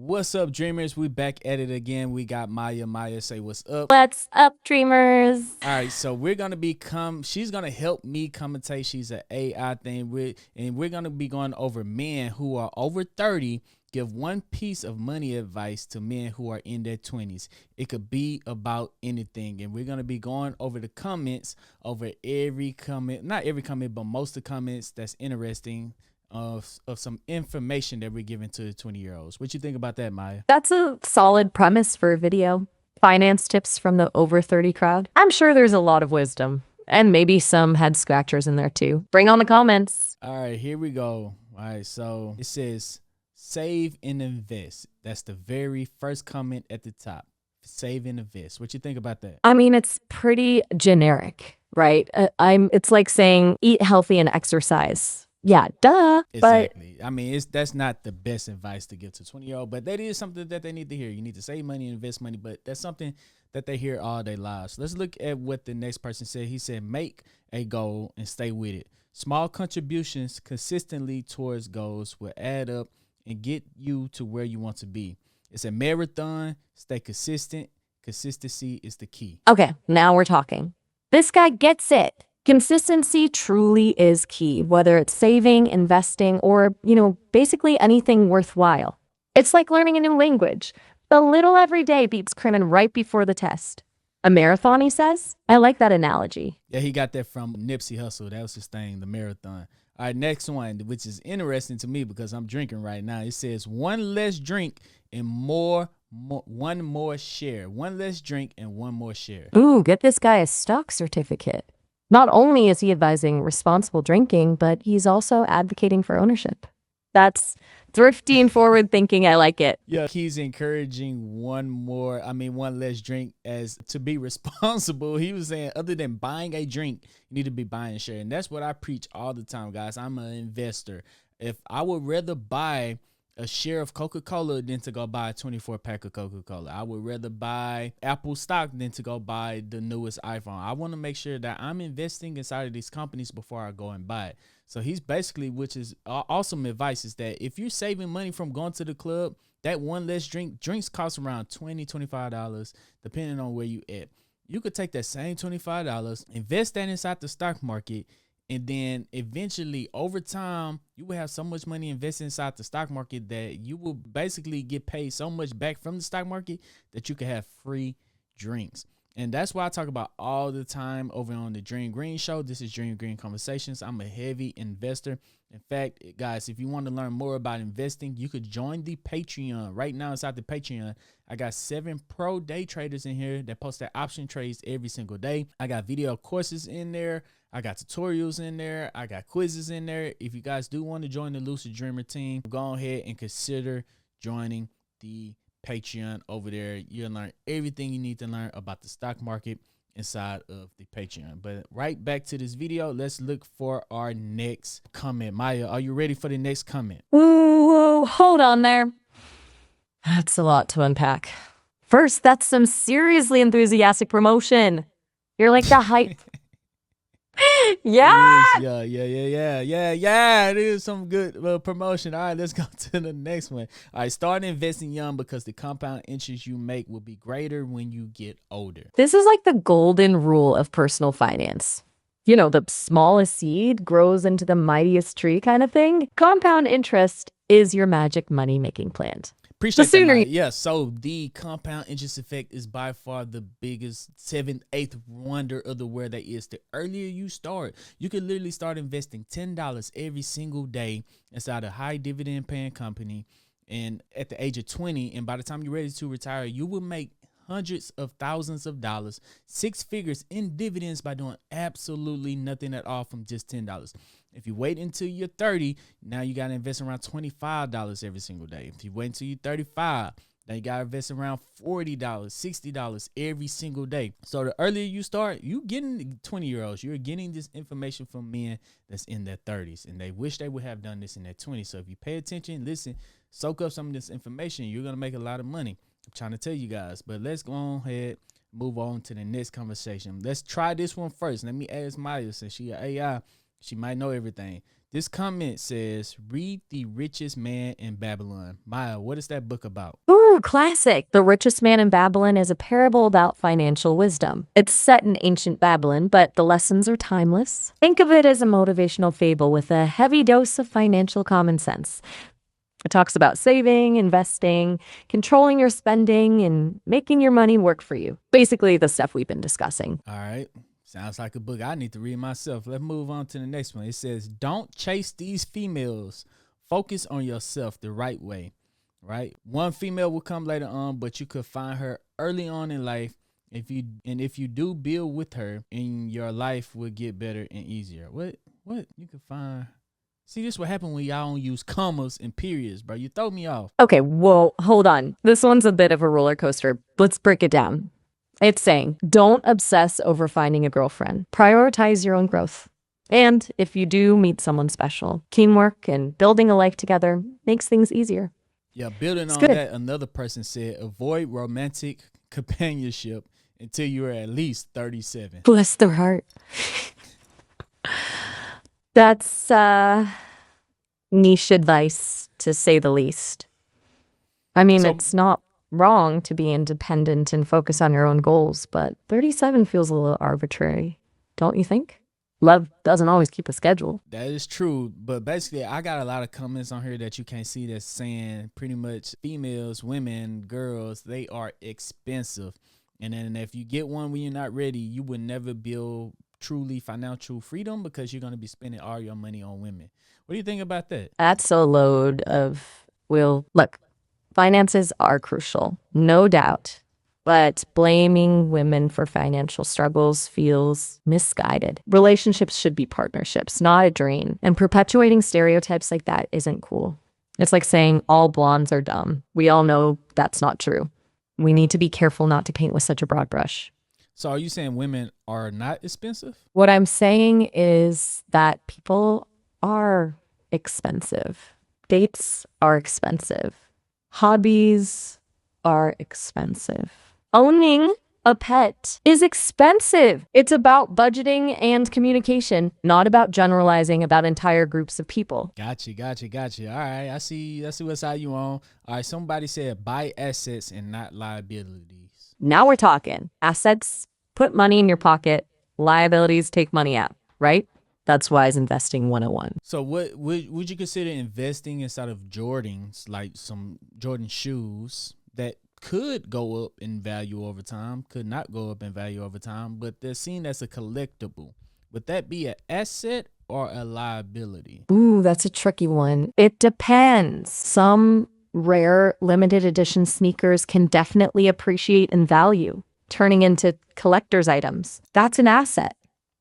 What's up, dreamers? We back at it again. We got Maya. Maya, say what's up. What's up, dreamers? All right, so we're gonna she's gonna help me commentate. She's an AI thing, and we're gonna be going over men who are over 30. Give one piece of money advice to men who are in their 20s. It could be about anything, and we're gonna be going over the comments, over every comment, not every comment, but most of the comments that's interesting of some information that we're giving to the 20-year-olds. What you think about that, Maya? That's a solid premise for a video. Finance tips from the over 30 crowd. I'm sure there's a lot of wisdom and maybe some head scratchers in there too. Bring on the comments. All right, here we go. All right, so it says save and invest. That's the very first comment at the top. Save and invest. What you think about that? I mean, it's pretty generic, right? It's like saying eat healthy and exercise. Yeah, duh. Exactly. I mean, that's not the best advice to give to 20-year-old, but that is something that they need to hear. You need to save money and invest money, but that's something that they hear all their lives. Let's look at what the next person said. He said, make a goal and stay with it. Small contributions consistently towards goals will add up and get you to where you want to be. It's a marathon. Stay consistent. Consistency is the key. Okay, now we're talking. This guy gets it. Consistency truly is key, whether it's saving, investing, or, basically anything worthwhile. It's like learning a new language. The little every day beats cramming right before the test. A marathon, he says? I like that analogy. Yeah, he got that from Nipsey Hussle. That was his thing, the marathon. All right, next one, which is interesting to me because I'm drinking right now. It says one less drink and one more share. One less drink and one more share. Ooh, get this guy a stock certificate. Not only is he advising responsible drinking, but he's also advocating for ownership. That's thrifty and forward thinking. I like it. Yeah, he's encouraging one less drink as to be responsible. He was saying other than buying a drink, you need to be buying a share. And that's what I preach all the time, guys. I'm an investor. If I would rather buy a share of Coca-Cola than to go buy a 24-pack of Coca-Cola. I would rather buy Apple stock than to go buy the newest iPhone. I want to make sure that I'm investing inside of these companies before I go and buy it. So he's basically, which is awesome advice, is that if you're saving money from going to the club, that one less drinks cost around $20, $25, depending on where you at. You could take that same $25, invest that inside the stock market, and then eventually, over time, you will have so much money invested inside the stock market that you will basically get paid so much back from the stock market that you can have free drinks. And that's why I talk about all the time over on the Dream Green Show. This is Dream Green Conversations. I'm a heavy investor. In fact, guys, if you want to learn more about investing, you could join the Patreon. Right now, inside the Patreon, I got 7 pro day traders in here that post their option trades every single day. I got video courses in there. I got tutorials in there. I got quizzes in there. If you guys do want to join the Lucid Dreamer team, go ahead and consider joining the Patreon over there. You'll learn everything you need to learn about the stock market inside of the Patreon. But right back to this video, let's look for our next comment. Maya, are you ready for the next comment? Whoa, hold on there. That's a lot to unpack. First, that's some seriously enthusiastic promotion. You're like the hype. Yeah. It is some good promotion. All right, let's go to the next one. All right, start investing young because the compound interest you make will be greater when you get older. This is like the golden rule of personal finance. The smallest seed grows into the mightiest tree kind of thing. Compound interest is your magic money-making plant. Appreciate that, Maya. Yeah, so the compound interest effect is by far the biggest 7th, 8th wonder of the world that is. The earlier you start, you can literally start investing $10 every single day inside a high dividend paying company. And at the age of 20, and by the time you're ready to retire, you will make hundreds of thousands of dollars, 6 figures in dividends by doing absolutely nothing at all from just $10. If you wait until you're 30, now you got to invest around $25 every single day. If you wait until you're 35, now you got to invest around $40, $60 every single day. So the earlier you start, you getting 20-year-olds. You're getting this information from men that's in their 30s, and they wish they would have done this in their 20s. So if you pay attention, listen, soak up some of this information, you're going to make a lot of money. I'm trying to tell you guys, but let's go ahead, move on to the next conversation. Let's try this one first. Let me ask Maya, since she an AI, She might know everything. This comment says, read The Richest Man in Babylon. Maya, what is that book about? Ooh, classic. The Richest Man in Babylon is a parable about financial wisdom. It's set in ancient Babylon, but the lessons are timeless. Think of it as a motivational fable with a heavy dose of financial common sense. It talks about saving, investing, controlling your spending, and making your money work for you. Basically, the stuff we've been discussing. All right. Sounds like a book I need to read myself. Let's move on to the next one. It says, don't chase these females. Focus on yourself the right way, right? One female will come later on, but you could find her early on in life. If you do build with her, and your life will get better and easier. What? You could find... See, this what happened when y'all don't use commas and periods, bro. You throw me off. Okay, well, hold on. This one's a bit of a roller coaster. Let's break it down. It's saying, don't obsess over finding a girlfriend. Prioritize your own growth. And if you do meet someone special, teamwork and building a life together makes things easier. Yeah, building It's on good. that, another person said, avoid romantic companionship until you are at least 37. Bless their heart. That's niche advice, to say the least. I mean, So- it's not wrong to be independent and focus on your own goals, but 37 feels a little arbitrary, don't you think? Love doesn't always keep a schedule. That is true, but basically I got a lot of comments on here that you can't see that's saying pretty much females, women, girls, they are expensive. And then if you get one when you're not ready, you will never build truly financial freedom because you're going to be spending all your money on women. What do you think about that? That's a load of, look, finances are crucial, no doubt. But blaming women for financial struggles feels misguided. Relationships should be partnerships, not a drain. And perpetuating stereotypes like that isn't cool. It's like saying all blondes are dumb. We all know that's not true. We need to be careful not to paint with such a broad brush. So are you saying women are not expensive? What I'm saying is that people are expensive. Dates are expensive. Hobbies are expensive. Owning a pet is expensive. It's about budgeting and communication, not about generalizing about entire groups of people. Gotcha. All right, I see what side you on. All right, somebody said buy assets and not liabilities. Now we're talking. Assets put money in your pocket. Liabilities take money out, right? That's wise investing 101. So what would you consider investing inside of Jordans, like some Jordan shoes that could go up in value over time, could not go up in value over time, but they're seen as a collectible? Would that be an asset or a liability? Ooh, that's a tricky one. It depends. Some rare limited edition sneakers can definitely appreciate in value, turning into collector's items. That's an asset.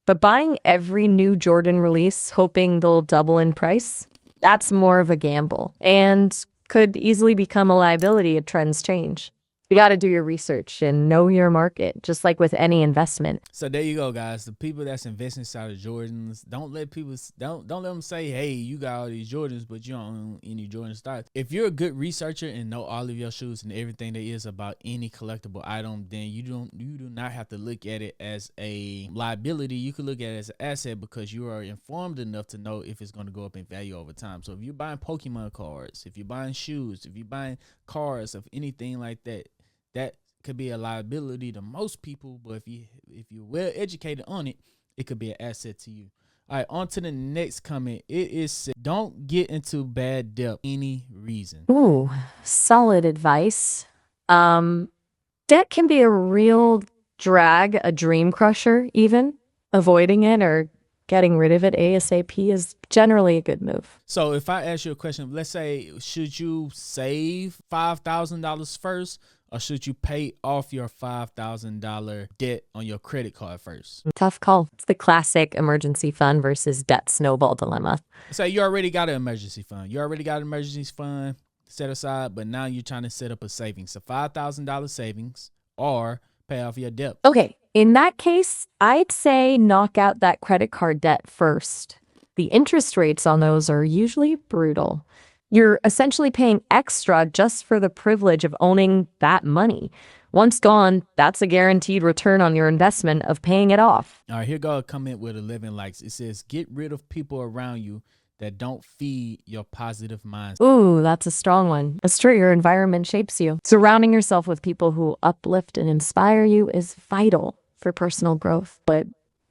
But buying every new Jordan release, hoping they'll double in price, that's more of a gamble and could easily become a liability if trends change. You got to do your research and know your market, just like with any investment. So there you go, guys. The people that's investing inside of Jordans, don't let them say, hey, you got all these Jordans, but you don't own any Jordan stocks. If you're a good researcher and know all of your shoes and everything there is about any collectible item, then you do not have to look at it as a liability. You can look at it as an asset because you are informed enough to know if it's going to go up in value over time. So if you're buying Pokemon cards, if you're buying shoes, if you're buying cars, of anything like that, that could be a liability to most people, but if you're well educated on it, it could be an asset to you. All right, on to the next comment. It is, don't get into bad debt any reason. Ooh, solid advice. Debt can be a real drag, a dream crusher even. Avoiding it or getting rid of it ASAP is generally a good move. So if I ask you a question, let's say, should you save $5,000 first, or should you pay off your $5,000 debt on your credit card first? Tough call. It's the classic emergency fund versus debt snowball dilemma. Say you already got an emergency fund. You already got an emergency fund set aside, but now you're trying to set up a savings. So $5,000 savings or pay off your debt. Okay, in that case, I'd say knock out that credit card debt first. The interest rates on those are usually brutal. You're essentially paying extra just for the privilege of owning that money. Once gone, that's a guaranteed return on your investment of paying it off. All right, here go a comment with 11 likes. It says, get rid of people around you that don't feed your positive mindset. Ooh, that's a strong one. It's true, your environment shapes you. Surrounding yourself with people who uplift and inspire you is vital for personal growth, but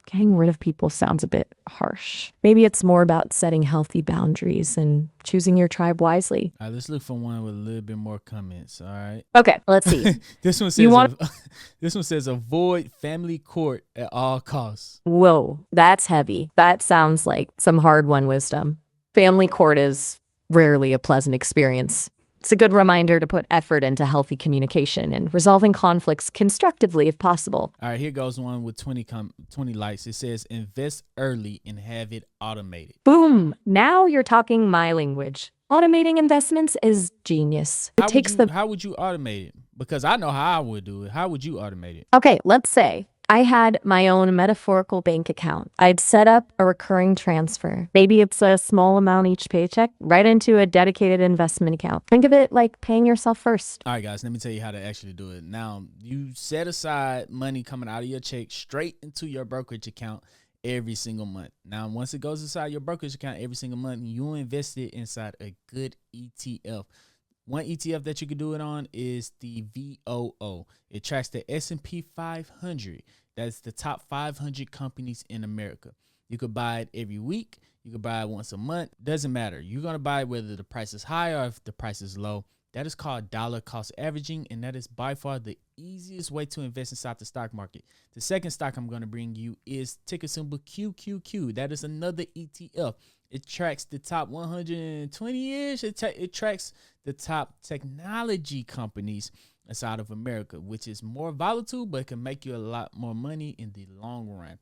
getting rid of people sounds a bit harsh. Maybe it's more about setting healthy boundaries and choosing your tribe wisely. All right, let's look for one with a little bit more comments. All right. Okay, let's see. This one says, this one says, avoid family court at all costs. Whoa, that's heavy. That sounds like some hard-won wisdom. Family court is rarely a pleasant experience. It's a good reminder to put effort into healthy communication and resolving conflicts constructively if possible. All right, here goes one with 20 likes. It says, invest early and have it automated. Boom! Now you're talking my language. Automating investments is genius. How would you automate it? Because I know how I would do it. How would you automate it? Okay, let's say I had my own metaphorical bank account. I'd set up a recurring transfer. Maybe it's a small amount each paycheck right into a dedicated investment account. Think of it like paying yourself first. All right, guys, let me tell you how to actually do it. Now, you set aside money coming out of your check straight into your brokerage account every single month. Now, once it goes inside your brokerage account every single month, you invest it inside a good ETF. One ETF that you can do it on is the VOO. It tracks the S&P 500. That's the top 500 companies in America. You could buy it every week. You could buy it once a month. Doesn't matter. You're going to buy it whether the price is high or if the price is low. That is called dollar cost averaging, and that is by far the easiest way to invest inside the stock market. The second stock I'm going to bring you is ticker symbol QQQ. That is another ETF. It tracks the top 120-ish. It tracks the top technology companies inside of America, which is more volatile, but can make you a lot more money in the long run.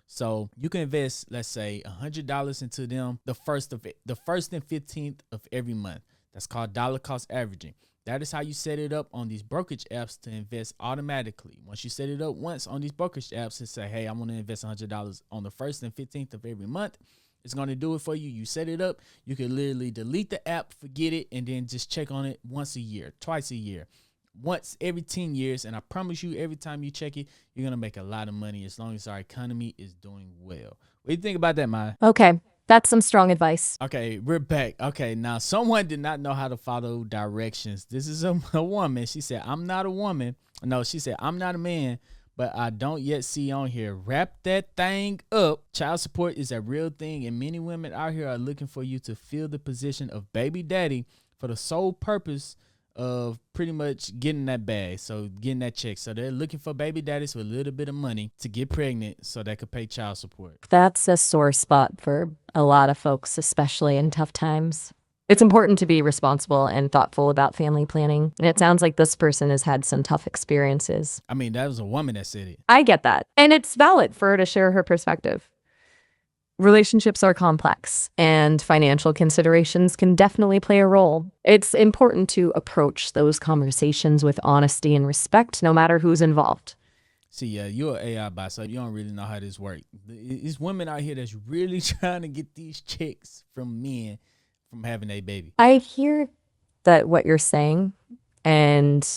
So you can invest, let's say, $100 into them the first and 15th of every month. That's called dollar cost averaging. That is how you set it up on these brokerage apps to invest automatically. Once you set it up once on these brokerage apps and say, hey, I want to invest $100 on the 1st and 15th of every month, it's going to do it for you. You set it up. You can literally delete the app, forget it, and then just check on it once a year, twice a year, once every 10 years. And I promise you, every time you check it, you're going to make a lot of money as long as our economy is doing well. What do you think about that, Maya? Okay, that's some strong advice. Okay, we're back. Okay, now someone did not know how to follow directions. This is a woman. She said, I'm not a woman. No, she said, I'm not a man, but I don't yet see on here. Wrap that thing up. Child support is a real thing, and many women out here are looking for you to fill the position of baby daddy for the sole purpose of pretty much getting that bag, so getting that check. So they're looking for baby daddies with a little bit of money to get pregnant so they could pay child support. That's a sore spot for a lot of folks, especially in tough times. It's important to be responsible and thoughtful about family planning. And it sounds like this person has had some tough experiences. I mean, that was a woman that said it. I get that. And it's valid for her to share her perspective. Relationships are complex, and financial considerations can definitely play a role. It's important to approach those conversations with honesty and respect, no matter who's involved. See, you're an AI bot, so you don't really know how this works. It's women out here that's really trying to get these chicks from men from having a baby. I hear that what you're saying, and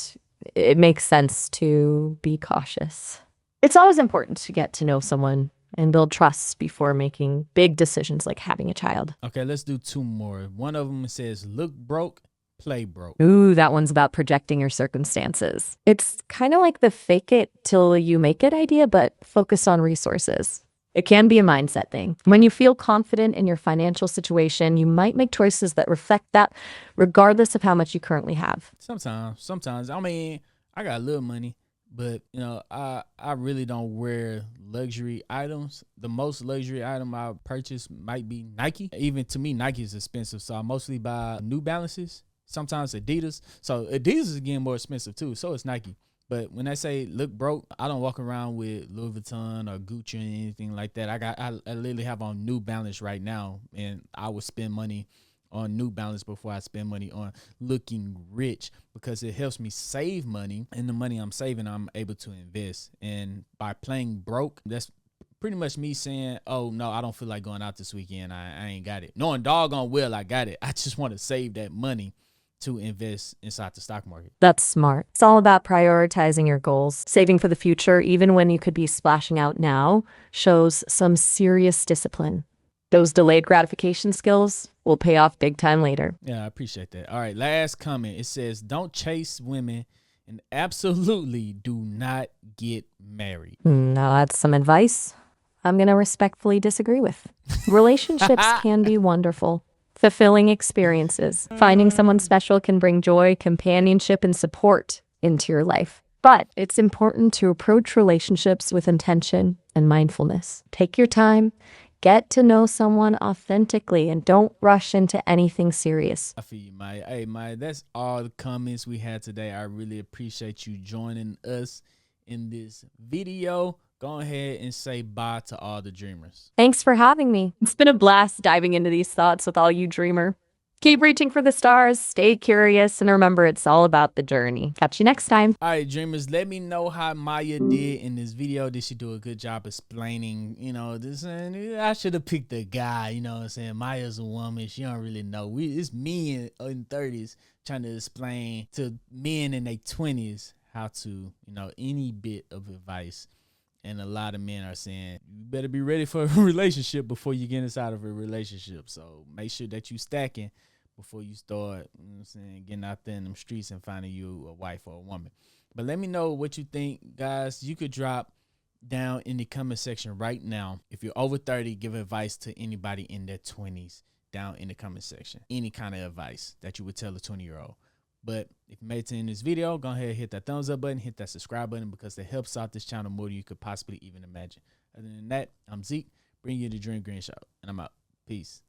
it makes sense to be cautious. It's always important to get to know someone and build trust before making big decisions like having a child. Okay, let's do two more. One of them says, look broke, play broke. Ooh, that one's about projecting your circumstances. It's kind of like the fake it till you make it idea, but focus on resources. It can be a mindset thing. When you feel confident in your financial situation, you might make choices that reflect that regardless of how much you currently have. Sometimes. I mean, I got a little money, but, you know, I really don't wear luxury items. The most luxury item I purchase might be Nike. Even to me, Nike is expensive, so I mostly buy New Balances, sometimes Adidas. So Adidas is getting more expensive too, so it's Nike. But when I say look broke, I don't walk around with Louis Vuitton or Gucci or anything like that. I literally have on New Balance right now, and I would spend money on New Balance before I spend money on looking rich, because it helps me save money, and the money I'm saving, I'm able to invest. And by playing broke, that's pretty much me saying, oh, no, I don't feel like going out this weekend. I ain't got it. Knowing doggone well I got it. I just want to save that money to invest inside the stock market. That's smart. It's all about prioritizing your goals. Saving for the future, even when you could be splashing out now, shows some serious discipline. Those delayed gratification skills will pay off big time later. Yeah, I appreciate that. All right, last comment. It says, don't chase women and absolutely do not get married. Now that's some advice I'm going to respectfully disagree with. Relationships can be wonderful, fulfilling experiences. Finding someone special can bring joy, companionship, and support into your life. But it's important to approach relationships with intention and mindfulness. Take your time. Get to know someone authentically and don't rush into anything serious. I feel you, Maya. Hey, Maya, that's all the comments we had today. I really appreciate you joining us in this video. Go ahead and say bye to all the dreamers. Thanks for having me. It's been a blast diving into these thoughts with all you dreamer. Keep reaching for the stars, stay curious, and remember it's all about the journey. Catch you next time. All right, dreamers, let me know how Maya did in this video. Did she do a good job explaining, this? I should have picked a guy, you know what I'm saying? Maya's a woman. She don't really know. It's men in 30s trying to explain to men in their 20s how to, any bit of advice. And a lot of men are saying, you better be ready for a relationship before you get inside of a relationship. So make sure that you stacking before you start, getting out there in them streets and finding you a wife or a woman. But let me know what you think, guys. You could drop down in the comment section right now. If you're over 30, give advice to anybody in their 20s down in the comment section. Any kind of advice that you would tell a 20-year-old. But if you made it in this video, go ahead and hit that thumbs up button, hit that subscribe button, because it helps out this channel more than you could possibly even imagine. Other than that, I'm Zeke, bringing you the Dream Green Show, and I'm out. Peace.